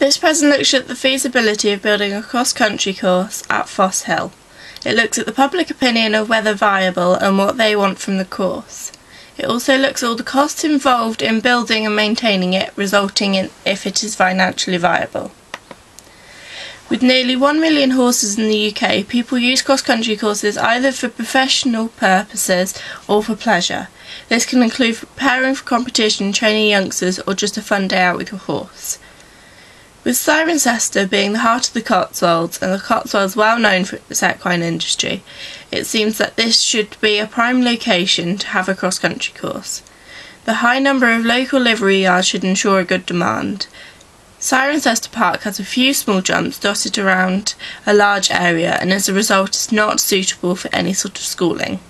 This present looks at the feasibility of building a cross-country course at Fossehill. It looks at the public opinion of whether viable and what they want from the course. It also looks at all the costs involved in building and maintaining it, resulting in if it is financially viable. With nearly 1 million horses in the UK, people use cross-country courses either for professional purposes or for pleasure. This can include preparing for competition, training youngsters, or just a fun day out with your horse. With Cirencester being the heart of the Cotswolds, and the Cotswolds well known for its equine industry, it seems that this should be a prime location to have a cross-country course. The high number of local livery yards should ensure a good demand. Cirencester Park has a few small jumps dotted around a large area, and as a result is not suitable for any sort of schooling.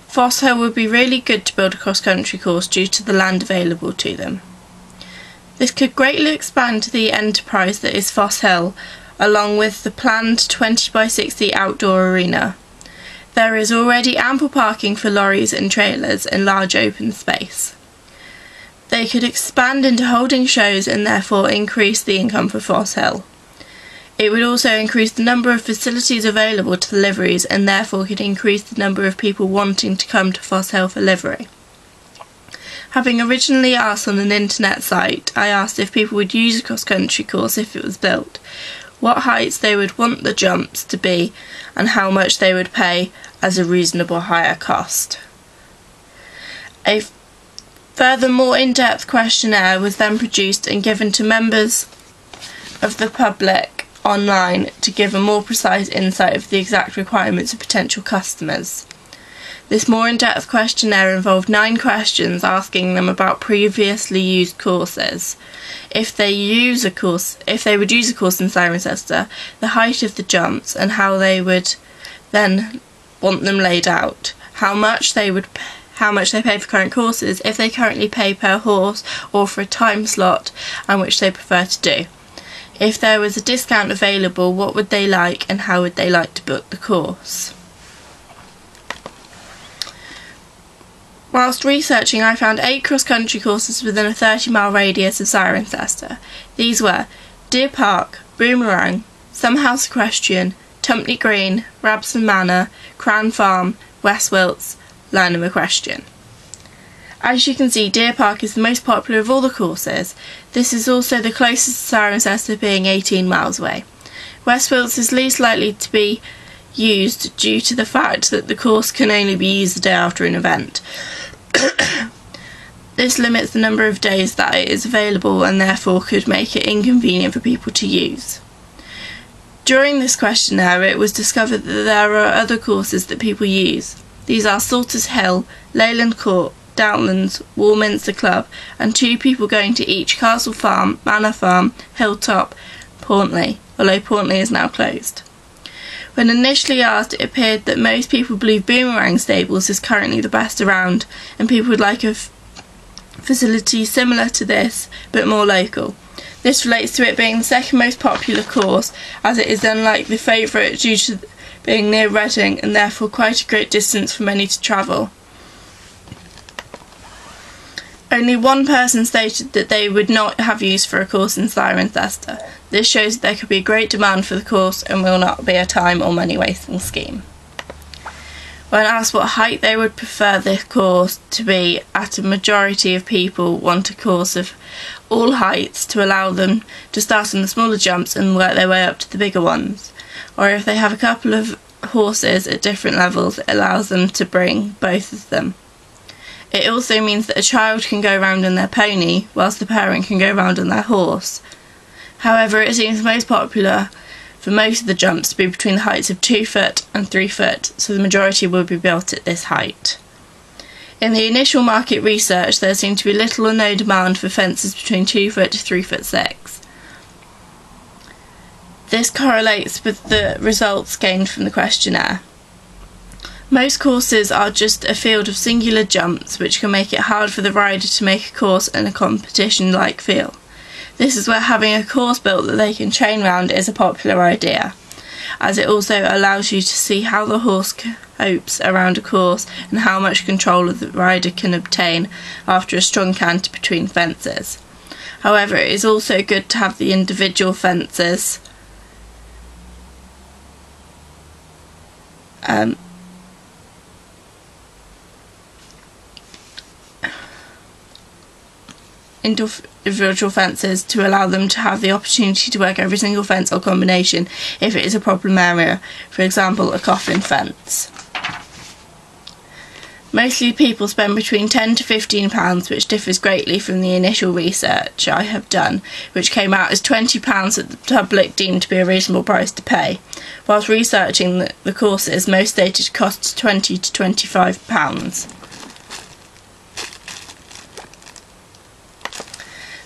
Fossehill would be really good to build a cross-country course due to the land available to them. This could greatly expand the enterprise that is Fossehill, along with the planned 20 by 60 outdoor arena. There is already ample parking for lorries and trailers and large open space. They could expand into holding shows and therefore increase the income for Fossehill. It would also increase the number of facilities available to the liveries and therefore could increase the number of people wanting to come to Fossehill for livery. Having originally asked on an internet site, I asked if people would use a cross-country course if it was built, what heights they would want the jumps to be, and how much they would pay as a reasonable higher cost. A further more in-depth questionnaire was then produced and given to members of the public online to give a more precise insight of the exact requirements of potential customers. This more in-depth questionnaire involved 9 questions asking them about previously used courses, if they would use a course in Cirencester, the height of the jumps and how they would then want them laid out, how much they pay for current courses, if they currently pay per horse or for a time slot, and which they prefer to do. If there was a discount available, what would they like and how would they like to book the course? Whilst researching, I found 8 cross-country courses within a 30-mile radius of Cirencester. These were Deer Park, Boomerang, Summerhouse Equestrian, Tumpney Green, Rabson Manor, Cran Farm, West Wilts, Lynham Equestrian. As you can see, Deer Park is the most popular of all the courses. This is also the closest to Cirencester, being 18 miles away. West Wilts is least likely to be used due to the fact that the course can only be used the day after an event. This limits the number of days that it is available and therefore could make it inconvenient for people to use. During this questionnaire, it was discovered that there are other courses that people use. These are Salters Hill, Leyland Court, Downlands, Warminster Club, and 2 people going to each Castle Farm, Manor Farm, Hilltop, Portley, although Portley is now closed. When initially asked, it appeared that most people believe Boomerang Stables is currently the best around, and people would like a facility similar to this, but more local. This relates to it being the second most popular course, as it is unlike the favourite due to being near Reading and therefore quite a great distance for many to travel. Only 1 person stated that they would not have use for a course in Cirencester. This shows that there could be a great demand for the course and will not be a time or money wasting scheme. When asked what height they would prefer this course to be, a majority of people want a course of all heights to allow them to start on the smaller jumps and work their way up to the bigger ones. Or if they have a couple of horses at different levels, it allows them to bring both of them. It also means that a child can go round on their pony, whilst the parent can go round on their horse. However, it seems most popular for most of the jumps to be between the heights of 2 foot and 3 foot, so the majority will be built at this height. In the initial market research, there seemed to be little or no demand for fences between 2 foot to 3 foot 6. This correlates with the results gained from the questionnaire. Most courses are just a field of singular jumps, which can make it hard for the rider to make a course in a competition-like feel. This is where having a course built that they can train round is a popular idea, as it also allows you to see how the horse copes around a course and how much control the rider can obtain after a strong canter between fences. However, it is also good to have the individual fences. Individual fences to allow them to have the opportunity to work every single fence or combination if it is a problem area, for example a coffin fence. Mostly people spend between £10 to £15, which differs greatly from the initial research I have done, which came out as £20 that the public deemed to be a reasonable price to pay. Whilst researching the courses, most stated costs £20 to £25.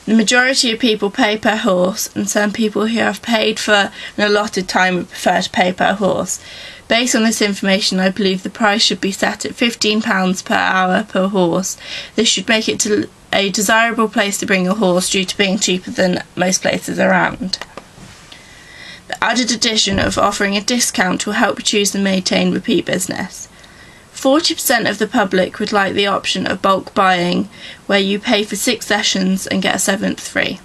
The majority of people pay per horse, and some people who have paid for an allotted time would prefer to pay per horse. Based on this information, I believe the price should be set at £15 per hour per horse. This should make it a desirable place to bring a horse due to being cheaper than most places around. The added addition of offering a discount will help choose and maintain repeat business. 40% of the public would like the option of bulk buying, where you pay for 6 sessions and get a 7th free.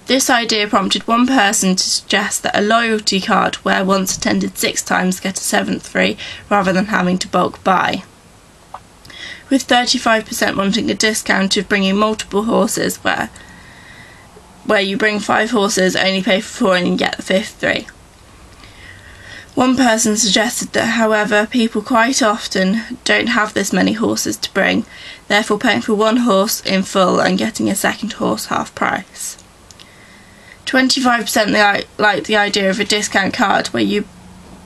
This idea prompted one person to suggest that a loyalty card where once attended 6 times get a 7th free rather than having to bulk buy. With 35% wanting a discount of bringing multiple horses where you bring 5 horses, only pay for 4 and you get the 5th free. One person suggested that, however, people quite often don't have this many horses to bring, therefore paying for 1 horse in full and getting a 2nd horse half price. 25% like the idea of a discount card where you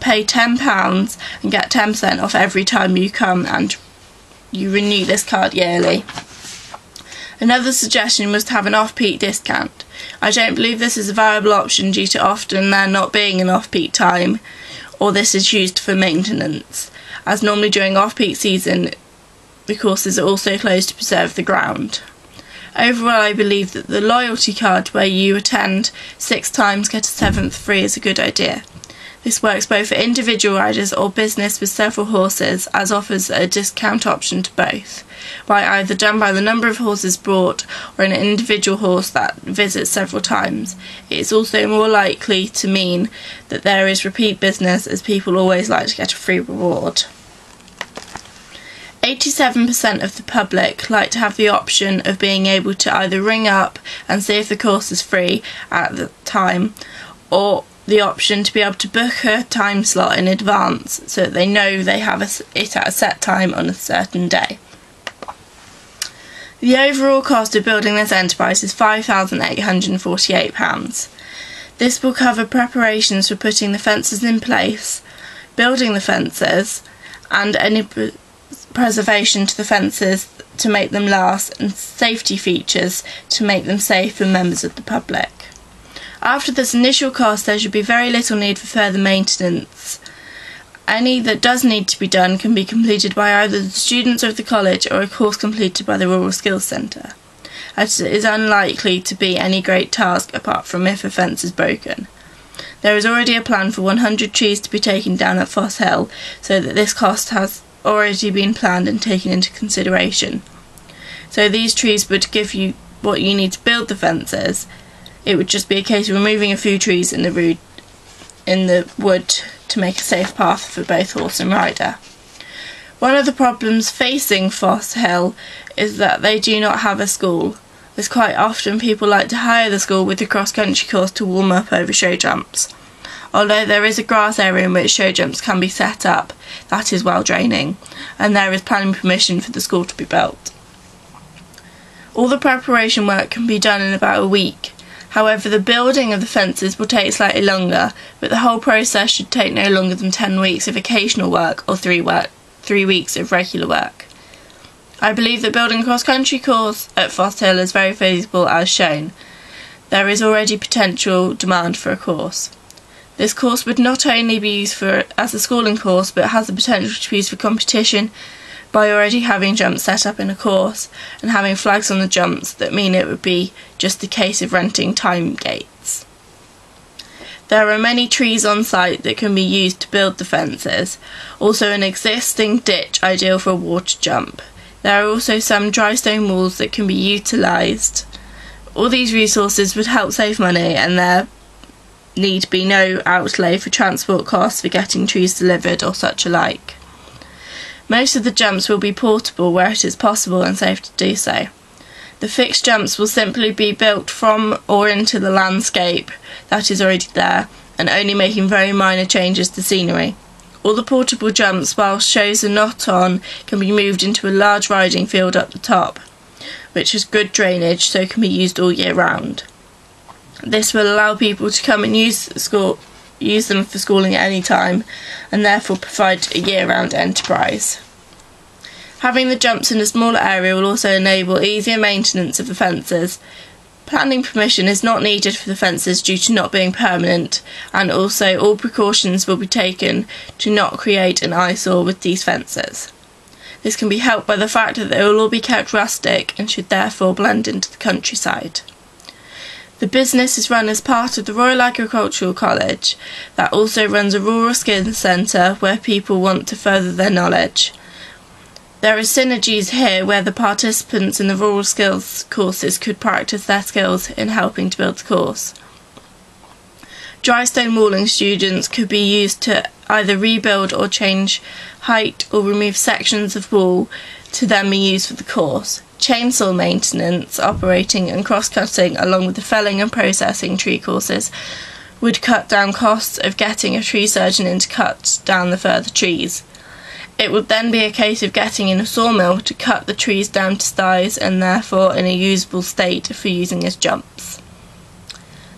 pay £10 and get 10% off every time you come, and you renew this card yearly. Another suggestion was to have an off-peak discount. I don't believe this is a viable option due to often there not being an off-peak time, or this is used for maintenance, as normally during off-peak season the courses are also closed to preserve the ground. Overall, I believe that the loyalty card where you attend 6 times get a 7th free is a good idea. This works both for individual riders or business with several horses, as offers a discount option to both, by either done by the number of horses brought or an individual horse that visits several times. It is also more likely to mean that there is repeat business, as people always like to get a free reward. 87% of the public like to have the option of being able to either ring up and see if the course is free at the time, or the option to be able to book a time slot in advance so that they know they have it at a set time on a certain day. The overall cost of building this enterprise is £5,848. This will cover preparations for putting the fences in place, building the fences, and any preservation to the fences to make them last, and safety features to make them safe for members of the public. After this initial cost, there should be very little need for further maintenance. Any that does need to be done can be completed by either the students of the college or a course completed by the Rural Skills Centre, as it is unlikely to be any great task apart from if a fence is broken. There is already a plan for 100 trees to be taken down at Fossehill, so that this cost has already been planned and taken into consideration. So these trees would give you what you need to build the fences. It would just be a case of removing a few trees in the wood to make a safe path for both horse and rider. One of the problems facing Fossehill is that they do not have a school, as quite often people like to hire the school with the cross-country course to warm up over show jumps. Although there is a grass area in which show jumps can be set up, that is well draining, and there is planning permission for the school to be built. All the preparation work can be done in about a week. However, the building of the fences will take slightly longer, but the whole process should take no longer than 10 weeks of occasional work or 3 weeks of regular work. I believe that building a cross-country course at Fossehill is very feasible as shown. There is already potential demand for a course. This course would not only be used as a schooling course, but has the potential to be used for competition by already having jumps set up in a course and having flags on the jumps that mean it would be just a case of renting time gates. There are many trees on site that can be used to build the fences, also an existing ditch ideal for a water jump. There are also some dry stone walls that can be utilised All these resources would help save money, and there need be no outlay for transport costs for getting trees delivered or such alike. Most of the jumps will be portable where it is possible and safe to do so. The fixed jumps will simply be built from or into the landscape that is already there, and only making very minor changes to scenery. All the portable jumps, whilst shows are not on, can be moved into a large riding field up the top, which has good drainage, so can be used all year round. This will allow people to come and use them for schooling at any time, and therefore provide a year-round enterprise. Having the jumps in a smaller area will also enable easier maintenance of the fences. Planning permission is not needed for the fences due to not being permanent, and also all precautions will be taken to not create an eyesore with these fences. This can be helped by the fact that they will all be kept rustic and should therefore blend into the countryside. The business is run as part of the Royal Agricultural College, that also runs a rural skills centre where people want to further their knowledge. There are synergies here where the participants in the rural skills courses could practice their skills in helping to build the course. Dry stone walling students could be used to either rebuild or change height or remove sections of wall to then be used for the course. Chainsaw maintenance, operating and cross-cutting along with the felling and processing tree courses would cut down costs of getting a tree surgeon in to cut down the further trees. It would then be a case of getting in a sawmill to cut the trees down to size and therefore in a usable state for using as jumps.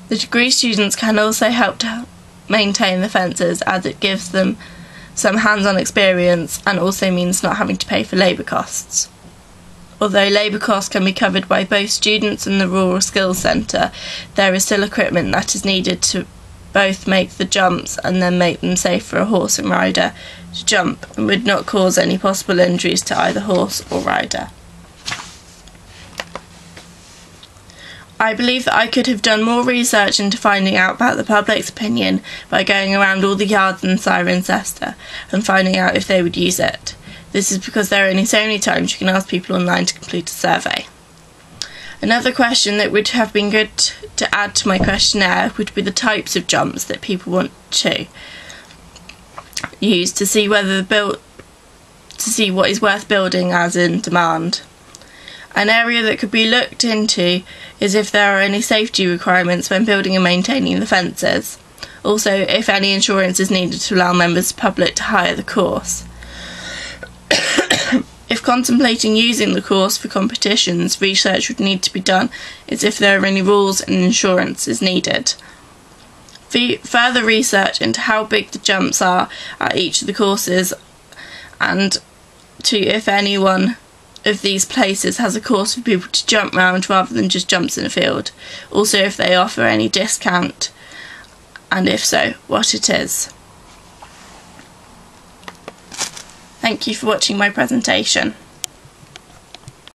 The degree students can also help to maintain the fences, as it gives them some hands-on experience and also means not having to pay for labour costs. Although labour costs can be covered by both students and the Rural Skills Centre, there is still equipment that is needed to both make the jumps and then make them safe for a horse and rider to jump, and would not cause any possible injuries to either horse or rider. I believe that I could have done more research into finding out about the public's opinion by going around all the yards in Cirencester and finding out if they would use it. This is because there are only so many times you can ask people online to complete a survey. Another question that would have been good to add to my questionnaire would be the types of jumps that people want to use to see what is worth building as in demand. An area that could be looked into is if there are any safety requirements when building and maintaining the fences. Also, if any insurance is needed to allow members of the public to hire the course. If contemplating using the course for competitions, research would need to be done as if there are any rules and insurance is needed. Further research into how big the jumps are at each of the courses, and to if any one of these places has a course for people to jump round rather than just jumps in a field. Also if they offer any discount, and if so, what it is. Thank you for watching my presentation.